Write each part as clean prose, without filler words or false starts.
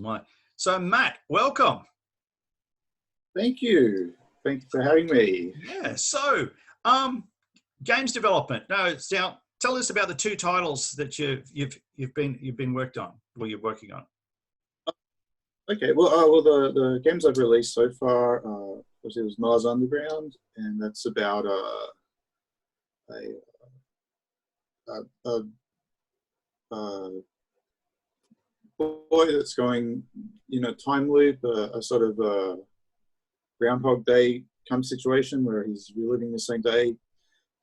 Right. So, Matt, welcome. Thank you. Thank you for having me. Yeah. So, games development. Now, tell us about the two titles that you've been worked on, or you're working on. Okay. Well, the games I've released so far, obviously, it was Mars Underground, and that's about a, a, a boy that's going in a time loop, a sort of Groundhog Day kind of situation where he's reliving the same day,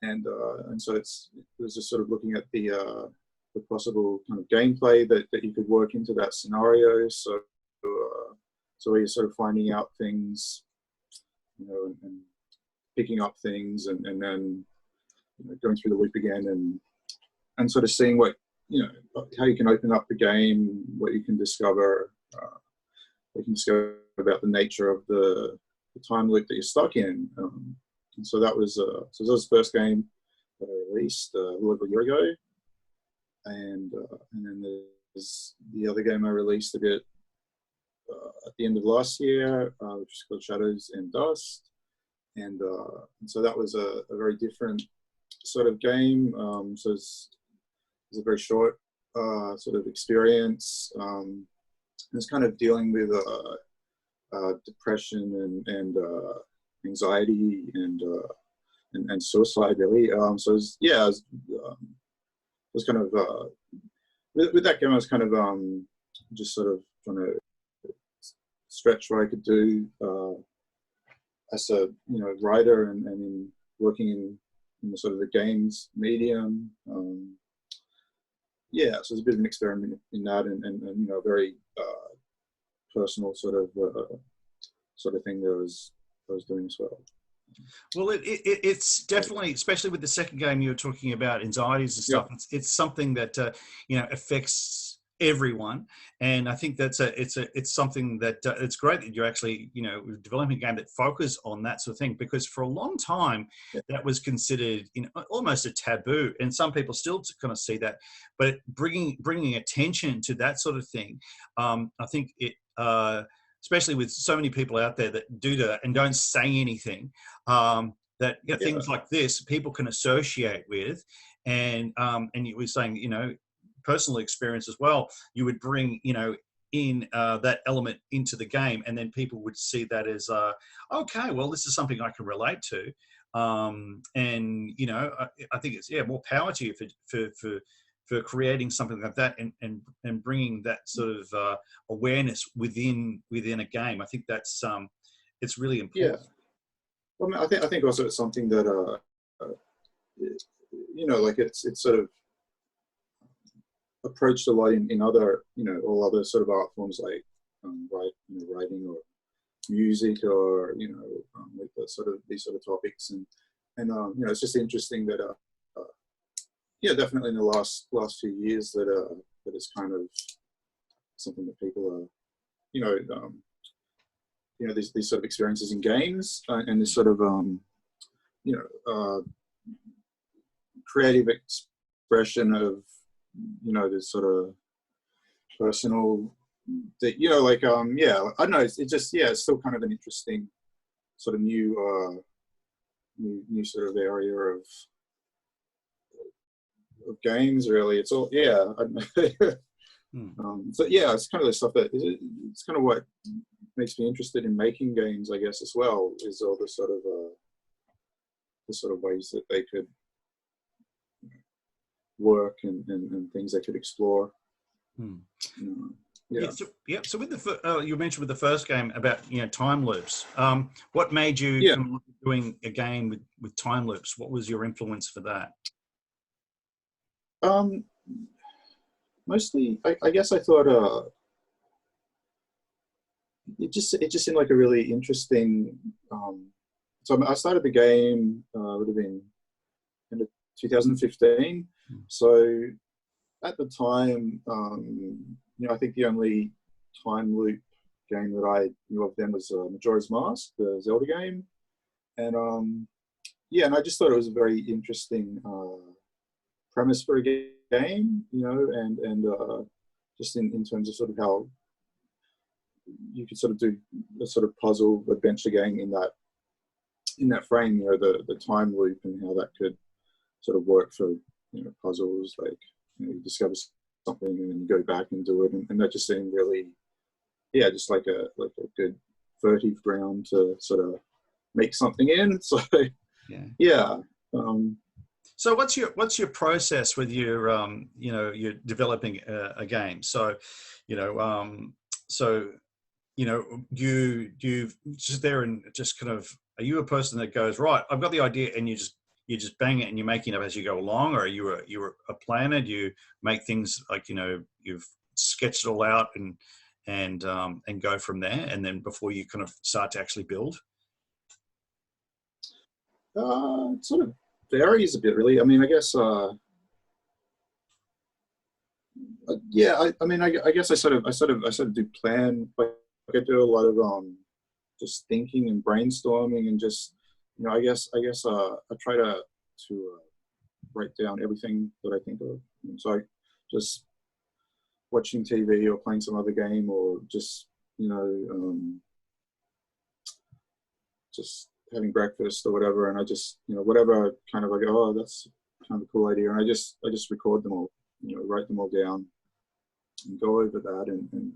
and so it was just sort of looking at the possible kind of gameplay that you could work into that scenario. So where you're sort of finding out things, and picking up things, and then going through the loop again, and sort of seeing how you can open up the game, what you can discover, about the nature of the time loop that you're stuck in. And so that was the first game that I released a little over a year ago, and then there's the other game I released a bit at the end of last year, which is called Shadows and Dust, and so that was a very different sort of game. So it's a very short sort of experience. It's kind of dealing with depression and anxiety and suicide, really. So it was kind of with that game, I was kind of just sort of trying to stretch what I could do as a writer and in working in the sort of the games medium. So it's a bit of an experiment in that, and very personal sort of thing that I was doing as well. Well, it's definitely, especially with the second game you were talking about, anxieties and stuff. Yeah. It's something that affects everyone, and I think it's something that it's great that you're actually developing a game that focuses on that sort of thing, because for a long time that was considered almost a taboo, and some people still kind of see that. But bringing attention to that sort of thing, I think it. Especially with so many people out there that do that and don't say anything, things like this people can associate with, and you were saying, personal experience as well. You would bring, in that element into the game, and then people would see that as, okay, well, this is something I can relate to, and I think it's more power to you for creating something like that, and bringing that sort of awareness within a game. I think that's it's really important. Yeah. Well, I think also it's something that it's sort of approached a lot in other all other sort of art forms, like writing or music, or with these sort of topics, and it's just interesting that definitely in the last few years that it's kind of something that people are these sort of experiences in games, and this sort of creative expression of this sort of personal that I don't know, it's just it's still kind of an interesting sort of new sort of area of games, really. It's all I don't know. It's kind of the stuff that it's kind of what makes me interested in making games, I guess, as well, is all the sort of ways that they could work, and things they could explore. So with you mentioned with the first game about time loops. What made you come up with doing a game with time loops? What was your influence for that? Mostly, I guess I thought it just seemed like a really interesting. So I started the game, would have been end of 2015. So at the time, I think the only time loop game that I knew of then was Majora's Mask, the Zelda game, and and I just thought it was a very interesting premise for a game, and just in terms of sort of how you could sort of do a sort of puzzle adventure game in that frame, you know, the time loop and how that could sort of work for, you know, puzzles, like, you know, you discover something and then you go back and do it, and that just seemed really, yeah, just like a good furtive ground to sort of make something in. So Yeah. yeah. So what's your process with your you know, you're developing a game? So, you know, so, you know, you just there and just kind of, are you a person that goes, right, I've got the idea, and you just bang it and you're making it up as you go along, or are you a planner? Do you make things like, you know, you've sketched it all out and go from there, and then before you kind of start to actually build? It sort of varies a bit, really. I mean, I guess, yeah. I mean, I guess I sort of do plan. Like, I do a lot of just thinking and brainstorming, and just, you know, I guess I try to write down everything that I think of. And so I just watching TV or playing some other game, or just, you know, just having breakfast or whatever, and I just, you know, whatever kind of, I go, oh, that's kind of a cool idea, and I just record them all, you know, write them all down and go over that, and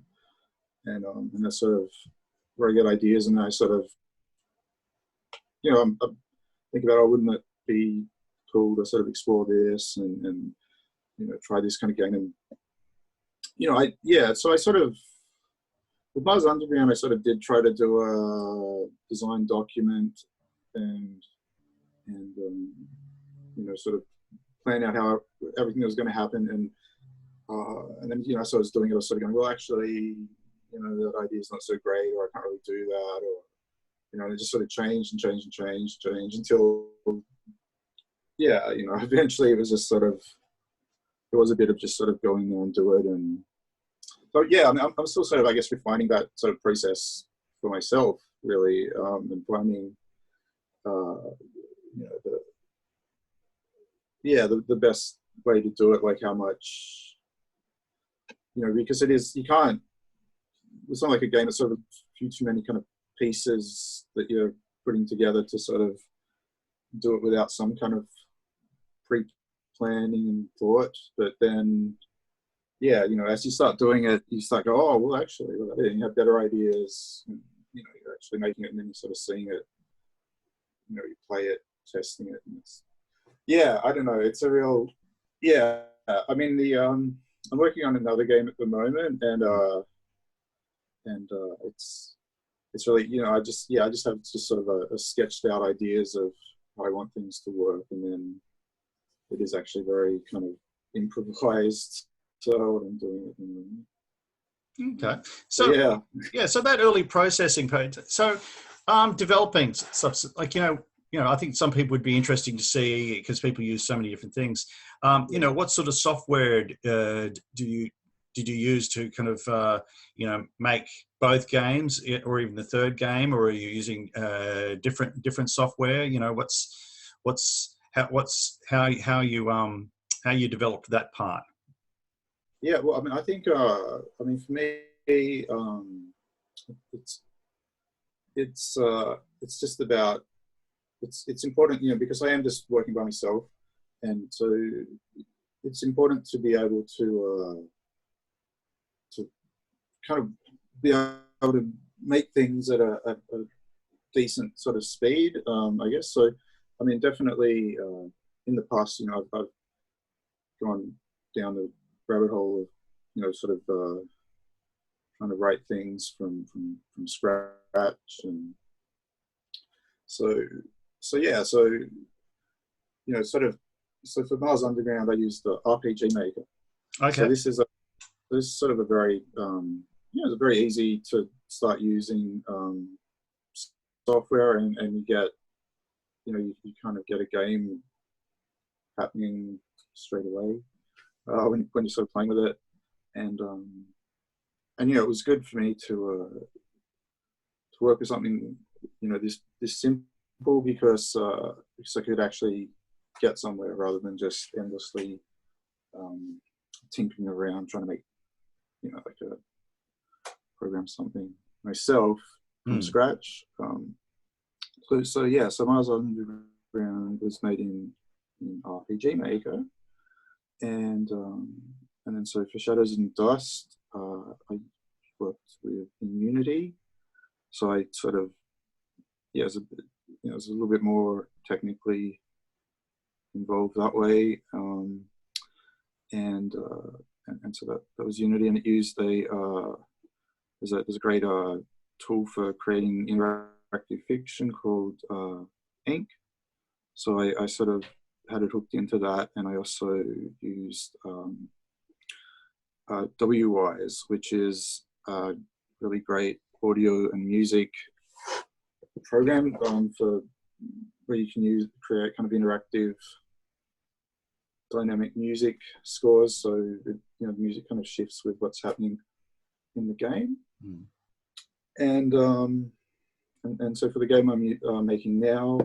that's sort of where I get ideas, and I sort of, you know, I think about, oh, wouldn't it be cool to sort of explore this, and you know, try this kind of game, and, you know, so I sort of, with Buzz Underground, I sort of did try to do a design document, and you know, sort of plan out how everything was going to happen, and then, you know, so I was doing it, I was sort of going, well, actually, you know, that idea is not so great, or I can't really do that, or, you know, and it just sort of changed and changed and changed until, yeah, you know, eventually it was just sort of, it was a bit of just sort of going there and do it. And so, yeah, I mean, I'm still sort of, I guess, refining that sort of process for myself, really, and finding, you know, the best way to do it, like how much, you know, because it is, you can't, it's not like a game that's sort of a few too many kind of pieces that you're putting together to sort of do it without some kind of pre-planning and thought. But then, yeah, you know, as you start doing it, you start go, oh, well, actually, well, you have better ideas, and, you know, you're actually making it, and then you're sort of seeing it, you know, you play it, testing it, and it's, yeah, I don't know, it's a real, yeah, I mean, I'm working on another game at the moment, and it's really, you know, I just have just sort of a sketched out ideas of how I want things to work, and then it is actually very kind of improvised. So what I'm doing at the moment. Okay. So yeah, yeah, so that early processing part. So developing stuff, like, you know, I think some people would be interesting to see, because people use so many different things. You know, what sort of software did you use to kind of you know, make both games, or even the third game, or are you using different software? You know, how you developed that part? yeah. Well, I mean, I think, I mean, for me, it's it's just about, it's important, you know, because I am just working by myself, and so it's important to be able to kind of be able to make things at a decent sort of speed, I guess. So, I mean, definitely, in the past, you know, I've gone down the rabbit hole of, you know, sort of trying to write things from scratch, and so yeah, so, you know, sort of, so for Mars Underground, I used the RPG Maker. So Okay. this is sort of a very, you know, it's very easy to start using software, and you get, you know, you kind of get a game happening straight away when you're sort of playing with it, and you know, it was good for me to work with something, you know, this simple, because I could actually get somewhere rather than just endlessly tinkering around trying to make, you know, like a program something. myself from Mm. scratch. So Mars Underground was made in RPG Maker, and then so for Shadows and Dust, I worked with in Unity. So I sort of it was it was a little bit more technically involved that way, and so that was Unity, and it used there's a great tool for creating interactive fiction called Ink. So I sort of had it hooked into that, and I also used WWise, which is a really great audio and music program for where you can create kind of interactive dynamic music scores, so the music kind of shifts with what's happening in the game. Mm. And so for the game I'm making now,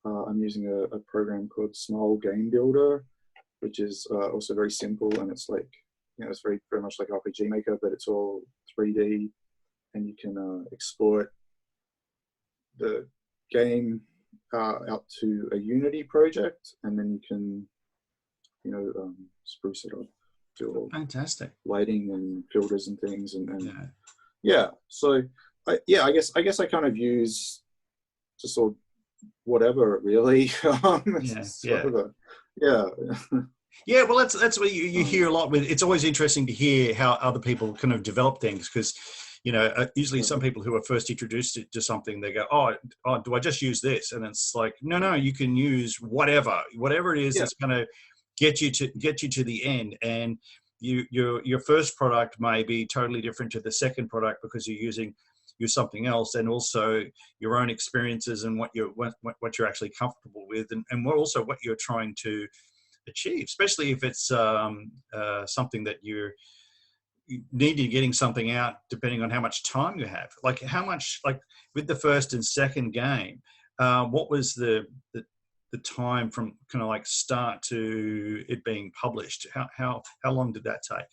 I'm using a program called Small Game Builder, which is also very simple, and it's like it's very much like RPG Maker, but it's all 3D, and you can export the game out to a Unity project, and then you can spruce it up, do all Fantastic. lighting and filters and things, and Yeah. So I guess I kind of use just all whatever really. Yeah. Yeah, well, that's what you hear a lot with. It's always interesting to hear how other people kind of develop things, because usually some people who are first introduced to something, they go, oh, do I just use this? And it's like, no, you can use whatever it is that's going to get you to the end. And your first product may be totally different to the second product because you're using something else, and also your own experiences and what you're actually comfortable with, and also what you're trying to achieve, especially if it's something that you need to getting something out depending on how much time you have. Like how much, like with the first and second game, what was the time from kind of like start to it being published? How long did that take?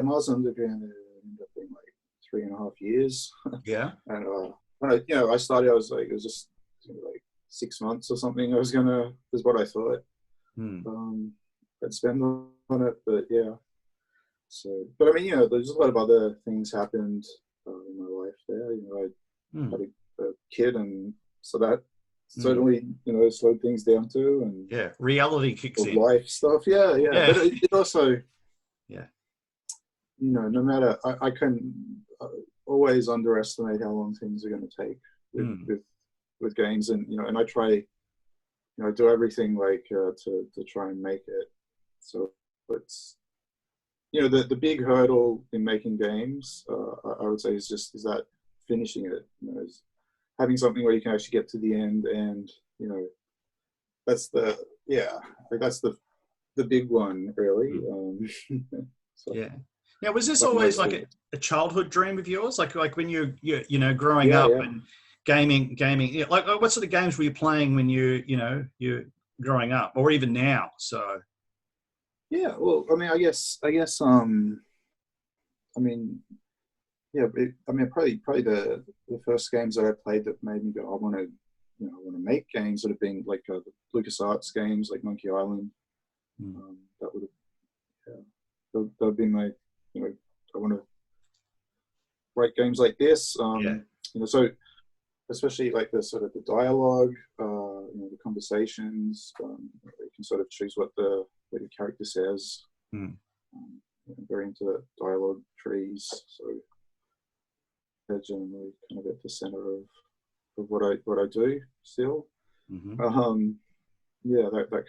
Mars Underground ended up being like 3.5 years. Yeah. And when I started, I was like, it was just like 6 months or something. Is what I thought. I'd spend on it, but yeah. So, but I mean, there's a lot of other things happened in my life there. I had a kid, and so that certainly slowed things down too. And reality kicks in. Life stuff, yeah. But it also, no matter, I can always underestimate how long things are going to take with games, and and I try, do everything like to try and make it. So it's the big hurdle in making games, I would say, is that finishing it. Is having something where you can actually get to the end, and that's the big one, really. Now, was this always like a childhood dream of yours? Like when you're growing up and gaming? Like what sort of games were you playing when you're growing up, or even now? So. Yeah, well, I mean, I guess, probably the first games that I played that made me go, I want to make games, would have been like the LucasArts games, like Monkey Island. That would have, that would be my, I want to write games like this. So especially like the sort of the dialogue, the conversations. You can sort of choose what your character says. I'm very into the dialogue trees, so they're generally kind of at the center of what I do still. That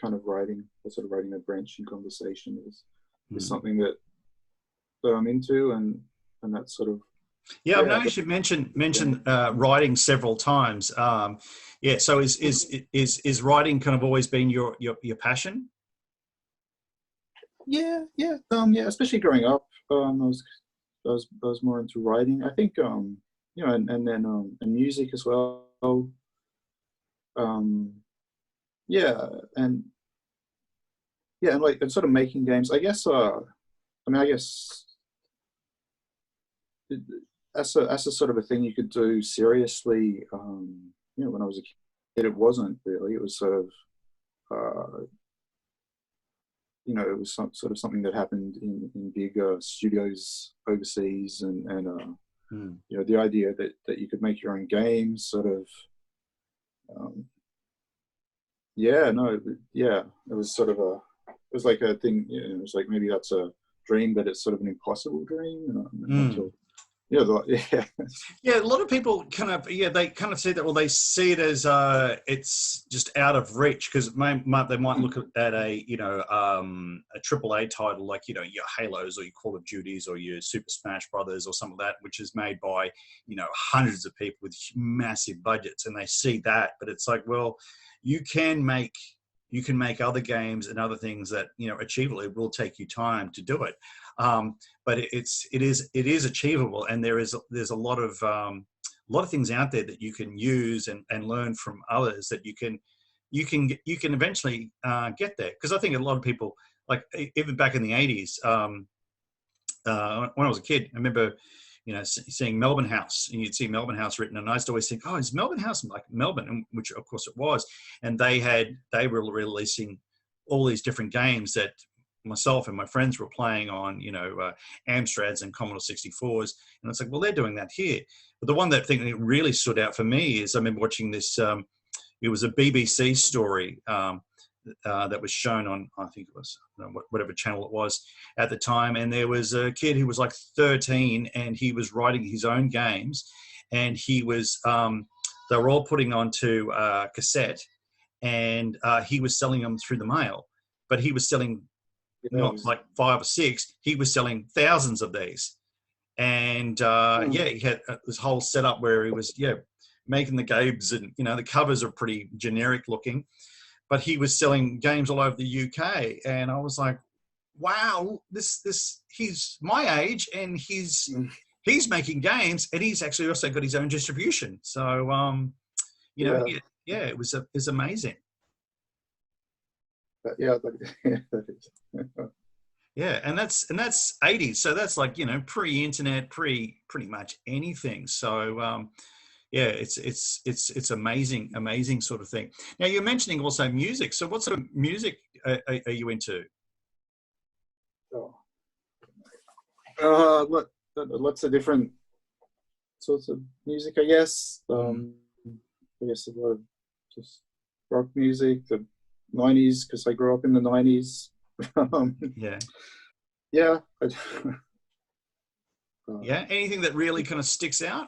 kind of writing, that sort of writing a branching conversation is something that I'm into, and that's sort of. Yeah, I've noticed you mentioned writing several times. So is writing kind of always been your passion? Yeah. Especially growing up, I was more into writing. I think and then music as well. And sort of making games. I guess. it, that's a sort of a thing you could do seriously. When I was a kid, it wasn't really. It was sort of, it was sort of something that happened in big studios overseas, and the idea that you could make your own games, sort of. It was sort of it was like a thing. It was like maybe that's a dream, but it's sort of an impossible dream. Until Yeah, a lot of people they kind of see that. Well, they see it as it's just out of reach, because they might look at a AAA title like your Halos or your Call of Duties or your Super Smash Brothers or something like that, which is made by hundreds of people with massive budgets, and they see that. But it's like, well, you can make other games and other things that achievable. It will take you time to do it. But it is achievable, and there's a lot of things out there that you can use and learn from others, that you can eventually get there. Because I think a lot of people, like even back in the 80s, when I was a kid, I remember seeing Melbourne House, and you'd see Melbourne House written, and I used to always think, oh, is Melbourne House like Melbourne? And which of course it was. And they were releasing all these different games that myself and my friends were playing on, Amstrads and Commodore 64s. And it's like, well, they're doing that here. But the one that really stood out for me is I remember watching this, it was a BBC story that was shown on, I think it was whatever channel it was at the time. And there was a kid who was like 13, and he was writing his own games, and he was, they were all putting onto cassette, and he was selling them through the mail, but he was selling not like 5 or 6, he was selling thousands of these. And he had this whole setup where he was making the games, and the covers are pretty generic looking, but he was selling games all over the UK. And I was like, wow, this he's my age, and he's making games, and he's actually also got his own distribution. So it was amazing. Yeah, and that's 80s, so that's like pre-internet, pretty much anything. So it's amazing sort of thing. Now you're mentioning also music. So what sort of music are you into? Lots of different sorts of music, I guess. I guess a lot of just rock music, the 90s, because I grew up in the 90s. Anything that really kind of sticks out?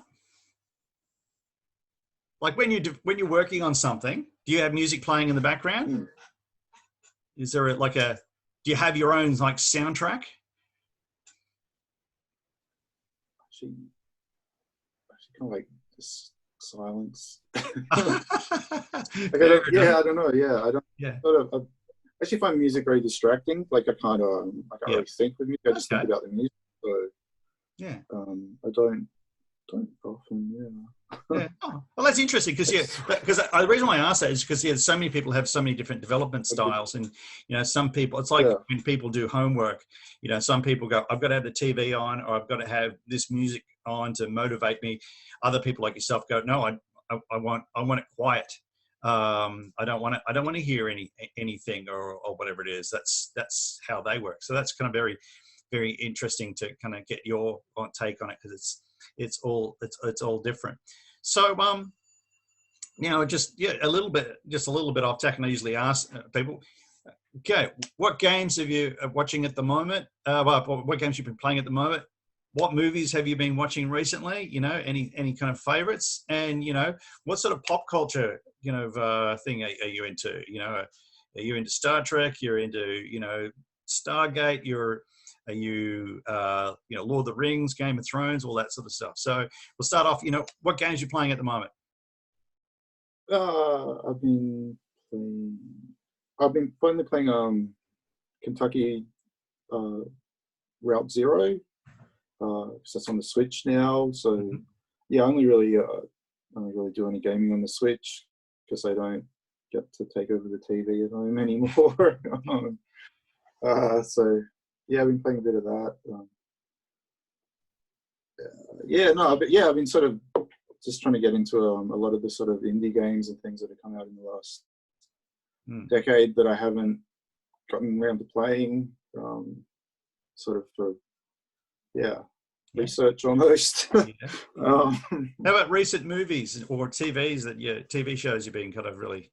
Like when you're working on something, do you have music playing in the background? Is there do you have your own like soundtrack? Actually kind of like just silence. I don't know. I don't. I actually find music very distracting. Like I can't really think with music. I just think about the music. So I don't often. Oh, well, that's interesting, because the reason why I ask that is because so many people have so many different development styles, and some people, it's like when people do homework, some people go, I've got to have the TV on, or I've got to have this music on to motivate me. Other people like yourself go, no, I want it quiet. I don't want to hear anything or whatever it is. That's how they work. So that's kind of very, very interesting to kind of get your take on it, because it's all different. So just a little bit off tack, and I usually ask people, okay, what games have you watching at the moment? What games you've been playing at the moment? What movies have you been watching recently? Any kind of favorites? And what sort of pop culture thing are you into? Are you into Star Trek? You're into Stargate? Are you Lord of the Rings, Game of Thrones, all that sort of stuff? So we'll start off. What games you're playing at the moment? I've been finally playing Kentucky Route Zero. Because that's on the Switch now. So I only really do any gaming on the Switch, because I don't get to take over the TV at home anymore. I've been playing a bit of that. yeah, no, but yeah, I've been sort of just trying to get into a lot of the sort of indie games and things that have come out in the last decade that I haven't gotten around to playing. Sort of for research almost. Yeah. How about recent movies or TV shows you've been kind of really?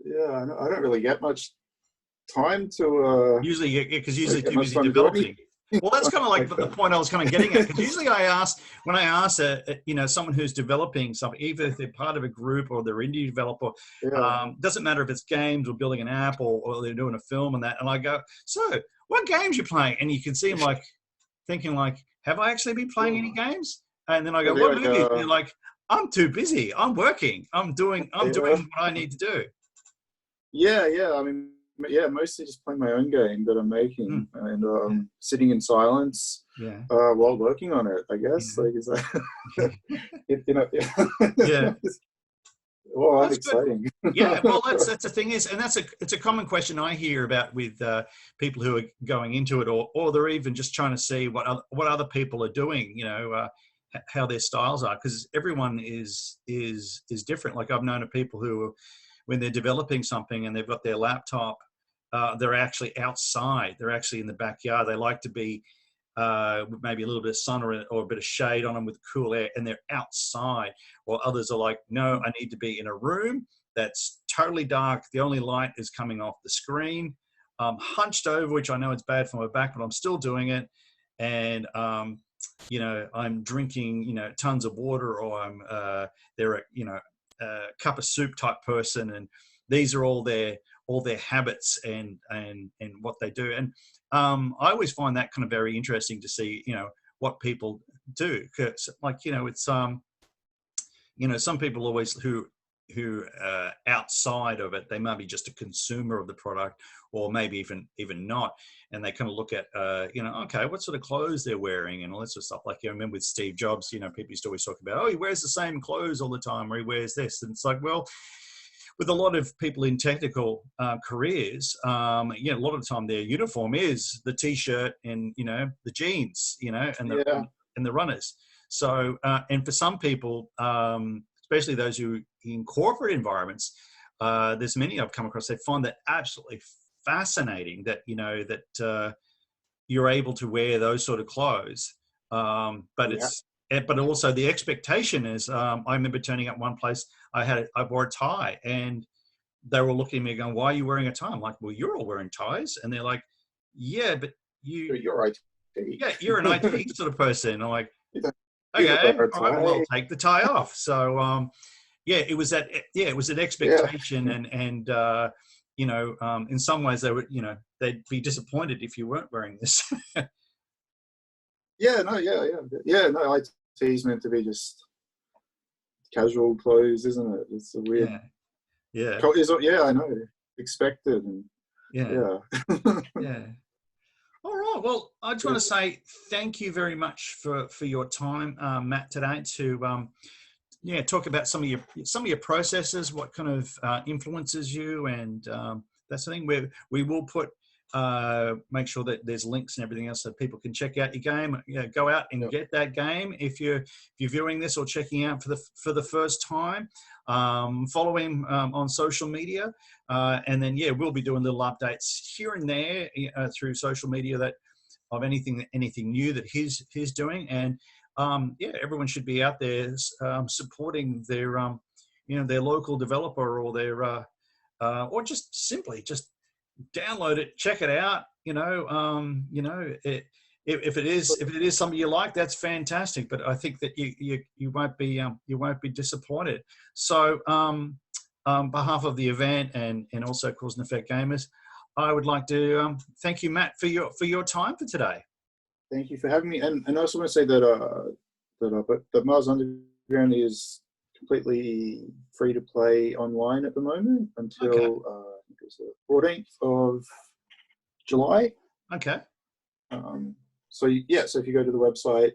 Yeah, I don't really get much time to. Usually, because usually too busy time developing. Well, that's kind of like the point I was kind of getting at. Because usually when I ask someone who's developing something, either if they're part of a group or they're indie developer, doesn't matter if it's games or building an app or they're doing a film and that. And I go, so what games you playing? And you can see them like thinking like, have I actually been playing any games? And then I go, what movies? And they're like, I'm too busy. I'm working. I'm doing what I need to do. Yeah. I mean, mostly just playing my own game that I'm making and sitting in silence while working on it, I guess. Like, is that, Yeah. Well, that's exciting. Yeah, well, that's the thing is, and it's a common question I hear about with people who are going into it, or they're even just trying to see what other people are doing, how their styles are, because everyone is different. Like I've known of people who, when they're developing something and they've got their laptop, they're actually outside. They're actually in the backyard. They like to be maybe a little bit of sun or a bit of shade on them with cool air, and they're outside. Or others are like, no, I need to be in a room that's totally dark. The only light is coming off the screen. Hunched over, which I know it's bad for my back, but I'm still doing it. And I'm drinking, tons of water, or I'm they're a cup of soup type person, and these are all their habits and what they do. And I always find that kind of very interesting to see, what people do. 'Cause, like, it's some people always who outside of it, they may be just a consumer of the product, or maybe even not, and they kind of look at okay, what sort of clothes they're wearing and all that sort of stuff. Like, I remember with Steve Jobs, people used to always talk about, oh, he wears the same clothes all the time, or he wears this, and it's like, well, with a lot of people in technical careers, a lot of the time their uniform is the t-shirt and the jeans, and the runners. So, and for some people, especially those who in corporate environments, there's many I've come across. They find that absolutely fascinating that you're able to wear those sort of clothes, but also the expectation is. I remember turning up one place. I wore a tie, and they were looking at me going, "Why are you wearing a tie?" I'm like, "Well, you're all wearing ties," and they're like, "Yeah, but you're IT. Yeah, you're an IT sort of person." I'm like, "Okay, all right, well, I'll take the tie off." So, it was an expectation, and in some ways they would, they'd be disappointed if you weren't wearing this. No, IT is meant to be just casual clothes, isn't it? It's a weird. I know. Expected and All right. Well, I just want to say thank you very much for your time, Matt, today to talk about some of your processes, what kind of influences you, and that's the thing. We will put make sure that there's links and everything else so people can check out your game. Go out and get that game if you're viewing this or checking out for the first time. Follow him on social media, and then we'll be doing little updates here and there through social media that of anything new that he's doing. And everyone should be out there supporting their their local developer or their or just simply download it, check it out. If it is something you like, that's fantastic. But I think that you won't be disappointed. So, on behalf of the event and also Cause and Effect Gamers, I would like to thank you, Matt, for your time for today. Thank you for having me. And I also want to say that Mars Underground is completely free to play online at the moment until the 14th of July. Okay. So if you go to the website,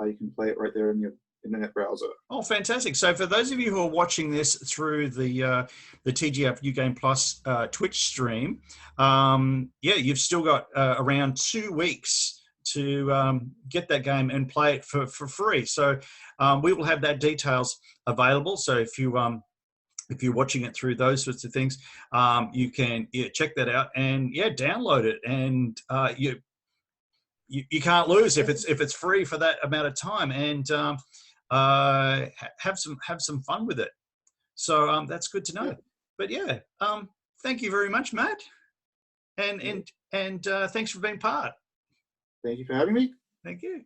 you can play it right there in your internet browser. Oh, fantastic! So for those of you who are watching this through the TGF U Game Plus Twitch stream, you've still got around 2 weeks get that game and play it for free. So we will have that details available. So if you're watching it through those sorts of things, you can check that out and download it. And you can't lose if it's free for that amount of time. And have some fun with it. So that's good to know. Yeah. But thank you very much, Matt, and thanks for being part. Thank you for having me. Thank you.